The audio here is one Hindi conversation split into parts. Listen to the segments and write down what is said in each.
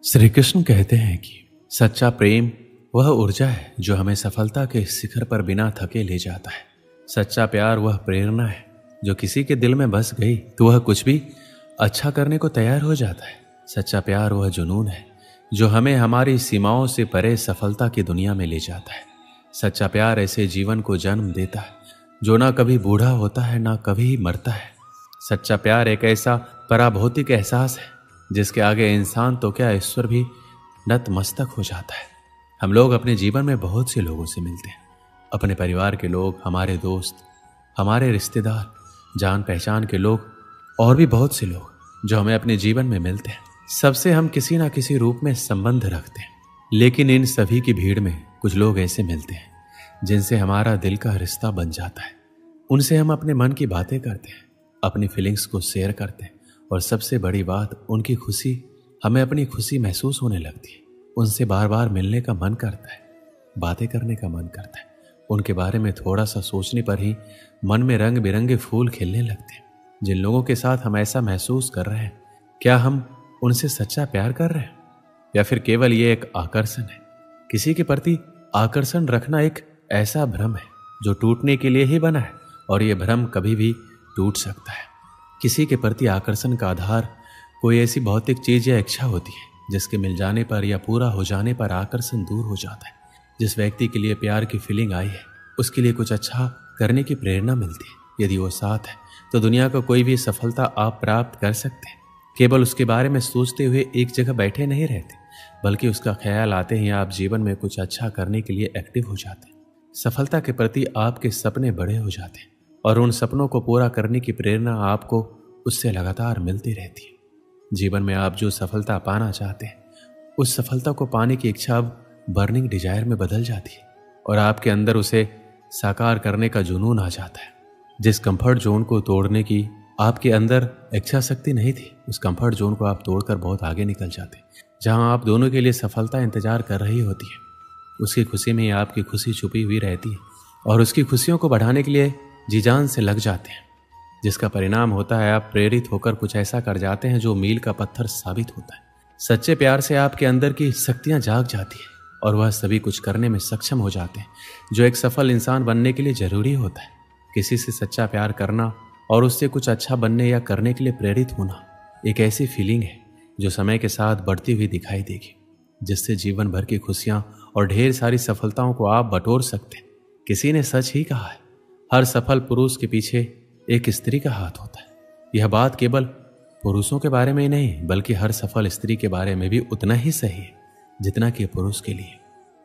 श्री कृष्ण कहते हैं कि सच्चा प्रेम वह ऊर्जा है जो हमें सफलता के शिखर पर बिना थके ले जाता है। सच्चा प्यार वह प्रेरणा है जो किसी के दिल में बस गई तो वह कुछ भी अच्छा करने को तैयार हो जाता है। सच्चा प्यार वह जुनून है जो हमें हमारी सीमाओं से परे सफलता की दुनिया में ले जाता है। सच्चा प्यार ऐसे जीवन को जन्म देता है जो ना कभी बूढ़ा होता है ना कभी मरता है। सच्चा प्यार एक ऐसा पराभौतिक एहसास है जिसके आगे इंसान तो क्या ईश्वर भी नतमस्तक हो जाता है। हम लोग अपने जीवन में बहुत से लोगों से मिलते हैं, अपने परिवार के लोग, हमारे दोस्त, हमारे रिश्तेदार, जान पहचान के लोग और भी बहुत से लोग जो हमें अपने जीवन में मिलते हैं। सबसे हम किसी ना किसी रूप में संबंध रखते हैं, लेकिन इन सभी की भीड़ में कुछ लोग ऐसे मिलते हैं जिनसे हमारा दिल का रिश्ता बन जाता है। उनसे हम अपने मन की बातें करते हैं, अपनी फीलिंग्स को शेयर करते हैं और सबसे बड़ी बात, उनकी खुशी हमें अपनी खुशी महसूस होने लगती है। उनसे बार बार मिलने का मन करता है, बातें करने का मन करता है। उनके बारे में थोड़ा सा सोचने पर ही मन में रंग बिरंगे फूल खिलने लगते हैं। जिन लोगों के साथ हम ऐसा महसूस कर रहे हैं, क्या हम उनसे सच्चा प्यार कर रहे हैं या फिर केवल ये एक आकर्षण है? किसी के प्रति आकर्षण रखना एक ऐसा भ्रम है जो टूटने के लिए ही बना है और ये भ्रम कभी भी टूट सकता है। किसी के प्रति आकर्षण का आधार कोई ऐसी भौतिक चीज या इच्छा होती है जिसके मिल जाने पर या पूरा हो जाने पर आकर्षण दूर हो जाता है। जिस व्यक्ति के लिए प्यार की फीलिंग आई है उसके लिए कुछ अच्छा करने की प्रेरणा मिलती है। यदि वो साथ है तो दुनिया का कोई भी सफलता आप प्राप्त कर सकते हैं। केवल उसके बारे में सोचते हुए एक जगह बैठे नहीं रहते, बल्कि उसका ख्याल आते ही आप जीवन में कुछ अच्छा करने के लिए एक्टिव हो जाते हैं। सफलता के प्रति आपके सपने बड़े हो जाते हैं और उन सपनों को पूरा करने की प्रेरणा आपको उससे लगातार मिलती रहती है। जीवन में आप जो सफलता पाना चाहते हैं, उस सफलता को पाने की इच्छा अब बर्निंग डिजायर में बदल जाती है और आपके अंदर उसे साकार करने का जुनून आ जाता है। जिस कंफर्ट जोन को तोड़ने की आपके अंदर इच्छा शक्ति नहीं थी, उस कंफर्ट जोन को आप तोड़कर बहुत आगे निकल जाते हैं। जहां आप दोनों के लिए सफलता इंतजार कर रही होती है, उसकी खुशी में आपकी खुशी छुपी हुई रहती है और उसकी खुशियों को बढ़ाने के लिए जी जान से लग जाते हैं, जिसका परिणाम होता है आप प्रेरित होकर कुछ ऐसा कर जाते हैं जो मील का पत्थर साबित होता है। सच्चे प्यार से आपके अंदर की शक्तियां जाग जाती है और वह सभी कुछ करने में सक्षम हो जाते हैं जो एक सफल इंसान बनने के लिए जरूरी होता है। किसी से सच्चा प्यार करना और उससे कुछ अच्छा बनने या करने के लिए प्रेरित होना एक ऐसी फीलिंग है जो समय के साथ बढ़ती हुई दिखाई देगी, जिससे जीवन भर की खुशियां और ढेर सारी सफलताओं को आप बटोर सकते हैं। किसी ने सच ही कहा है, हर सफल पुरुष के पीछे एक स्त्री का हाथ होता है। यह बात केवल पुरुषों के बारे में ही नहीं, बल्कि हर सफल स्त्री के बारे में भी उतना ही सही है जितना कि पुरुष के लिए।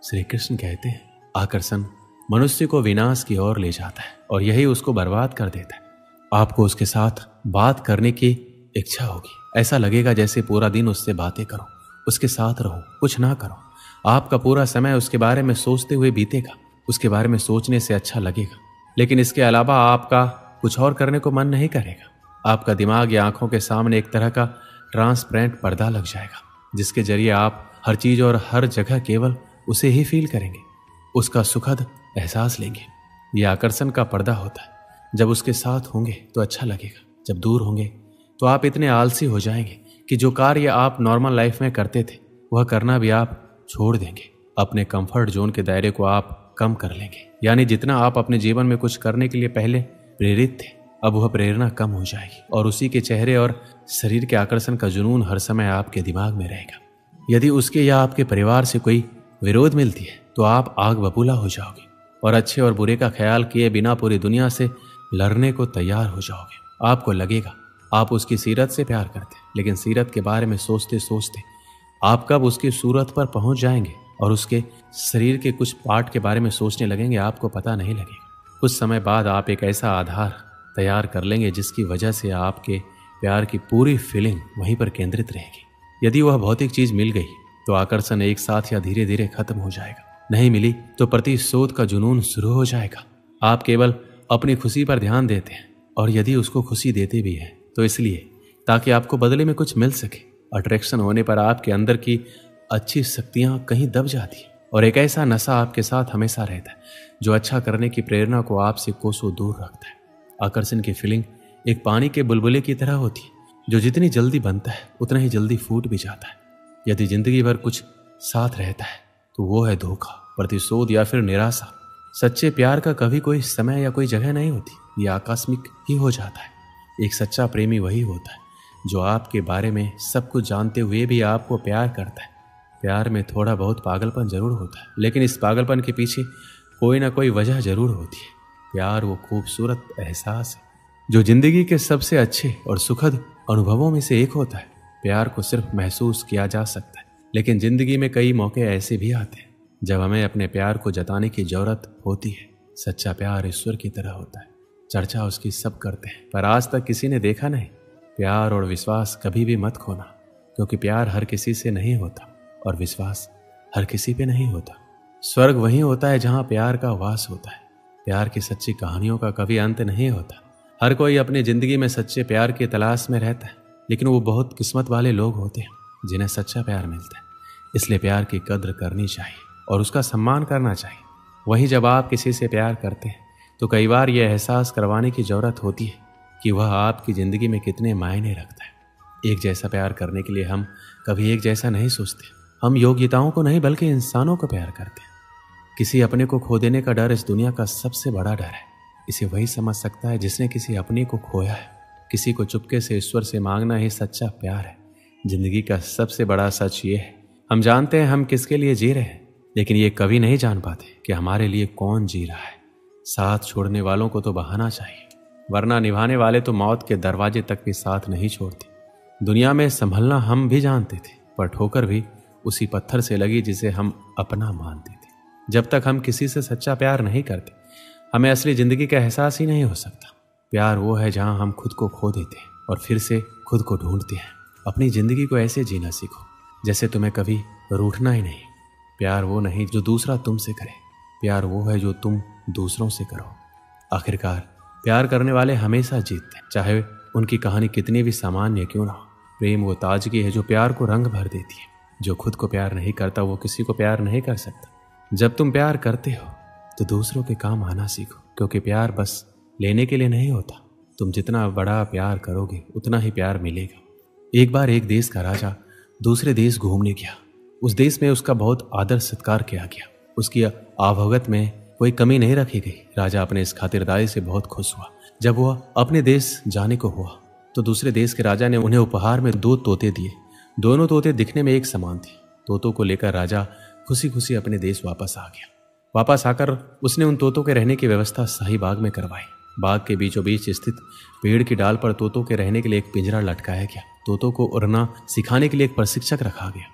श्री कृष्ण कहते हैं, आकर्षण मनुष्य को विनाश की ओर ले जाता है और यही उसको बर्बाद कर देता है। आपको उसके साथ बात करने की इच्छा होगी, ऐसा लगेगा जैसे पूरा दिन उससे बातें करो, उसके साथ रहो, कुछ ना करो। आपका पूरा समय उसके बारे में सोचते हुए बीतेगा, उसके बारे में सोचने से अच्छा लगेगा, लेकिन इसके अलावा आपका कुछ और करने को मन नहीं करेगा। आपका दिमाग या आंखों के सामने एक तरह का ट्रांसपेरेंट पर्दा लग जाएगा, जिसके जरिए आप हर चीज और हर जगह केवल उसे ही फील करेंगे, उसका सुखद एहसास लेंगे। यह आकर्षण का पर्दा होता है। जब उसके साथ होंगे तो अच्छा लगेगा, जब दूर होंगे तो आप इतने आलसी हो जाएंगे कि जो कार्य आप नॉर्मल लाइफ में करते थे वह करना भी आप छोड़ देंगे। अपने कंफर्ट जोन के दायरे को आप कम कर लेंगे, यानी जितना आप अपने जीवन में कुछ करने के लिए पहले प्रेरित थे, अब वह प्रेरणा कम हो जाएगी और उसी के चेहरे और शरीर के आकर्षण का जुनून हर समय आपके दिमाग में रहेगा। यदि उसके या आपके परिवार से कोई विरोध मिलती है तो आप आग बबूला हो जाओगे और अच्छे और बुरे का ख्याल किए बिना पूरी दुनिया से लड़ने को तैयार हो जाओगे। आपको लगेगा आप उसकी सीरत से प्यार करते, लेकिन सीरत के बारे में सोचते सोचते आप कब उसकी सूरत पर पहुंच जाएंगे और उसके शरीर के कुछ पार्ट के बारे में सोचने लगेंगे, आपको पता नहीं लगेगा। कुछ समय बाद आप एक ऐसा आधार तैयार कर लेंगे जिसकी वजह से आपके प्यार की पूरी फीलिंग वहीं पर केंद्रित रहेगी। यदि वह भौतिक चीज मिल गई तो आकर्षण एक साथ या धीरे धीरे खत्म हो जाएगा, नहीं मिली तो प्रतिशोध का जुनून शुरू हो जाएगा। आप केवल अपनी खुशी पर ध्यान देते हैं और यदि उसको खुशी देते भी हैं तो इसलिए ताकि आपको बदले में कुछ मिल सके। अट्रैक्शन होने पर आपके अंदर की अच्छी शक्तियां कहीं दब जाती है और एक ऐसा नशा आपके साथ हमेशा रहता है जो अच्छा करने की प्रेरणा को आपसे कोसों दूर रखता है। आकर्षण की फीलिंग एक पानी के बुलबुले की तरह होती है जो जितनी जल्दी बनता है उतना ही जल्दी फूट भी जाता है। यदि जिंदगी भर कुछ साथ रहता है तो वो है धोखा, प्रतिशोध या फिर निराशा। सच्चे प्यार का कभी कोई समय या कोई जगह नहीं होती, ये आकस्मिक ही हो जाता है। एक सच्चा प्रेमी वही होता है जो आपके बारे में सब कुछ जानते हुए भी आपको प्यार करता है। प्यार में थोड़ा बहुत पागलपन जरूर होता है, लेकिन इस पागलपन के पीछे कोई ना कोई वजह जरूर होती है। प्यार वो खूबसूरत एहसास है जो जिंदगी के सबसे अच्छे और सुखद अनुभवों में से एक होता है। प्यार को सिर्फ महसूस किया जा सकता है, लेकिन जिंदगी में कई मौके ऐसे भी आते हैं जब हमें अपने प्यार को जताने की जरूरत होती है। सच्चा प्यार ईश्वर की तरह होता है, चर्चा उसकी सब करते हैं पर आज तक किसी ने देखा नहीं। प्यार और विश्वास कभी भी मत खोना, क्योंकि प्यार हर किसी से नहीं होता और विश्वास हर किसी पे नहीं होता। स्वर्ग वहीं होता है जहां प्यार का वास होता है। प्यार की सच्ची कहानियों का कभी अंत नहीं होता। हर कोई अपनी जिंदगी में सच्चे प्यार की तलाश में रहता है, लेकिन वो बहुत किस्मत वाले लोग होते हैं जिन्हें सच्चा प्यार मिलता है। इसलिए प्यार की कद्र करनी चाहिए और उसका सम्मान करना चाहिए। वहीं जब आप किसी से प्यार करते हैं तो कई बार यह एहसास करवाने की जरूरत होती है कि वह आपकी ज़िंदगी में कितने मायने रखता है। एक जैसा प्यार करने के लिए हम कभी एक जैसा नहीं सोचते। हम योग्यताओं को नहीं बल्कि इंसानों को प्यार करते हैं। किसी अपने को खो देने का डर इस दुनिया का सबसे बड़ा डर है। इसे वही समझ सकता है जिसने किसी अपने को खोया है। किसी को चुपके से ईश्वर से मांगना ही सच्चा प्यार है। जिंदगी का सबसे बड़ा सच ये है, हम जानते हैं हम किसके लिए जी रहे हैं, लेकिन ये कभी नहीं जान पाते कि हमारे लिए कौन जी रहा है। साथ छोड़ने वालों को तो बहाना चाहिए, वरना निभाने वाले तो मौत के दरवाजे तक भी साथ नहीं छोड़ते। दुनिया में संभलना हम भी जानते थे, पर ठोकर भी उसी पत्थर से लगी जिसे हम अपना मानते थे। जब तक हम किसी से सच्चा प्यार नहीं करते, हमें असली जिंदगी का एहसास ही नहीं हो सकता। प्यार वो है जहां हम खुद को खो देते हैं और फिर से खुद को ढूंढते हैं। अपनी जिंदगी को ऐसे जीना सीखो जैसे तुम्हें कभी रूठना ही नहीं। प्यार वो नहीं जो दूसरा तुमसे करे, प्यार वो है जो तुम दूसरों से करो। आखिरकार प्यार करने वाले हमेशा जीतते हैं, चाहे उनकी कहानी कितनी भी सामान्य क्यों ना हो। प्रेम वो ताजगी है जो प्यार को रंग भर देती है। जो खुद को प्यार नहीं करता वो किसी को प्यार नहीं कर सकता। जब तुम प्यार करते हो तो दूसरों के काम आना सीखो, क्योंकि प्यार बस लेने के लिए नहीं होता। तुम जितना बड़ा प्यार करोगे उतना ही प्यार मिलेगा। एक बार एक देश का राजा दूसरे देश घूमने गया। उस देश में उसका बहुत आदर सत्कार किया गया। उसकी आवभगत में कोई कमी नहीं रखी गई। राजा अपने इस खातिरदारी से बहुत खुश हुआ। जब वह अपने देश जाने को हुआ तो दूसरे देश के राजा ने उन्हें उपहार में 2 तोते दिए। दोनों तोते दिखने में एक समान थे। तोतों को लेकर राजा खुशी खुशी अपने देश वापस आ गया। वापस आकर उसने उन तोतों के रहने की व्यवस्था शाही बाग में करवाई। बाग के बीचों बीच स्थित पेड़ की डाल पर तोतों के रहने के लिए एक पिंजरा लटकाया गया। तोतों को उड़ना सिखाने के लिए एक प्रशिक्षक रखा गया।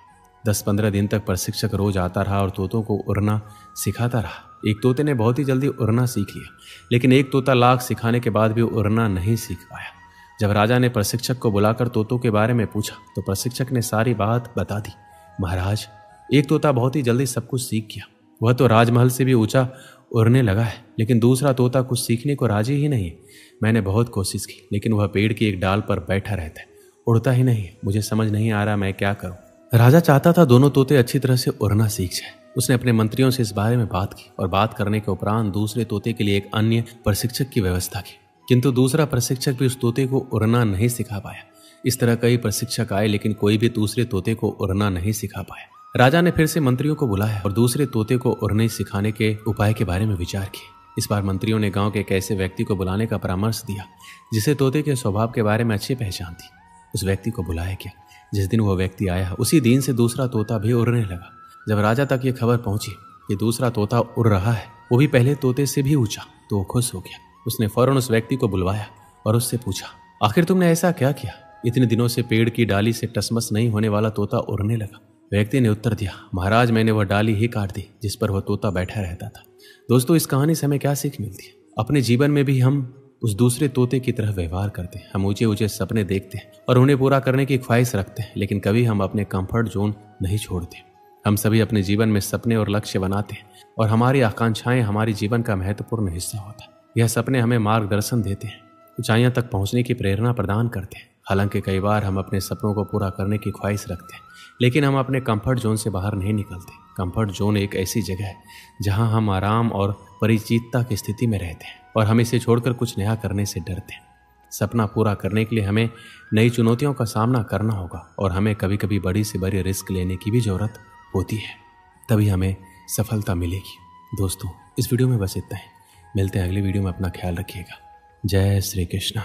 10-15 दिन तक प्रशिक्षक रोज आता रहा और तोतों को उड़ना सिखाता रहा। एक तोते ने बहुत ही जल्दी उड़ना सीख लिया, लेकिन एक तोता लाख सिखाने के बाद भी उड़ना नहीं सीख पाया। जब राजा ने प्रशिक्षक को बुलाकर तोतों के बारे में पूछा तो प्रशिक्षक ने सारी बात बता दी। महाराज, एक तोता बहुत ही जल्दी सब कुछ सीख गया। वह तो राजमहल से भी ऊंचा उड़ने लगा है, लेकिन दूसरा तोता कुछ सीखने को राजी ही नहीं है। मैंने बहुत कोशिश की, लेकिन वह पेड़ की एक डाल पर बैठा रहता है, उड़ता ही नहीं। मुझे समझ नहीं आ रहा मैं क्या करूं। राजा चाहता था दोनों तोते अच्छी तरह से उड़ना सीख जाए। उसने अपने मंत्रियों से इस बारे में बात की और बात करने के उपरांत दूसरे तोते के लिए एक अन्य प्रशिक्षक की व्यवस्था की, किंतु दूसरा प्रशिक्षक भी उस तोते को उड़ना नहीं सिखा पाया। इस तरह कई प्रशिक्षक आए, लेकिन कोई भी दूसरे तोते को उड़ना नहीं सिखा पाया। राजा ने फिर से मंत्रियों को बुलाया और दूसरे तोते को उड़ने सिखाने के उपाय के बारे में विचार किए। इस बार मंत्रियों ने गांव के एक ऐसे व्यक्ति को बुलाने का परामर्श दिया जिसे तोते के स्वभाव के बारे में अच्छी पहचान थी। उस व्यक्ति को बुलाया गया। जिस दिन वह व्यक्ति आया उसी दिन से दूसरा तोता भी उड़ने लगा। जब राजा तक ये खबर पहुंची कि दूसरा तोता उड़ रहा है, वो भी पहले तोते से भी ऊंचा, तो वो खुश हो गया। उसने फौरन उस व्यक्ति को बुलवाया और उससे पूछा, आखिर तुमने ऐसा क्या किया? इतने दिनों से पेड़ की डाली से टसमस नहीं होने वाला तोता उड़ने लगा। व्यक्ति ने उत्तर दिया, महाराज, मैंने वह डाली ही काट दी जिस पर वह तोता बैठा रहता था। दोस्तों, इस कहानी से हमें क्या सीख मिलती है? अपने जीवन में भी हम उस दूसरे तोते की तरह व्यवहार करते हैं। हम ऊंचे ऊंचे सपने देखते हैं और उन्हें पूरा करने की ख्वाहिश रखते हैं, लेकिन कभी हम अपने कंफर्ट जोन नहीं छोड़ते। हम सभी अपने जीवन में सपने और लक्ष्य बनाते हैं और हमारी आकांक्षाएं हमारे जीवन का महत्वपूर्ण हिस्सा होता है। यह सपने हमें मार्गदर्शन देते हैं, ऊंचाइयों तक पहुंचने की प्रेरणा प्रदान करते हैं। हालांकि कई बार हम अपने सपनों को पूरा करने की ख्वाहिश रखते हैं, लेकिन हम अपने कंफर्ट जोन से बाहर नहीं निकलते। कंफर्ट जोन एक ऐसी जगह है जहां हम आराम और परिचितता की स्थिति में रहते हैं और हम इसे छोड़कर कुछ नया करने से डरते हैं। सपना पूरा करने के लिए हमें नई चुनौतियों का सामना करना होगा और हमें कभी कभी बड़ी से बड़ी रिस्क लेने की भी ज़रूरत होती है, तभी हमें सफलता मिलेगी। दोस्तों, इस वीडियो में बस इतना ही। मिलते हैं अगली वीडियो में। अपना ख्याल रखिएगा। जय श्री कृष्ण।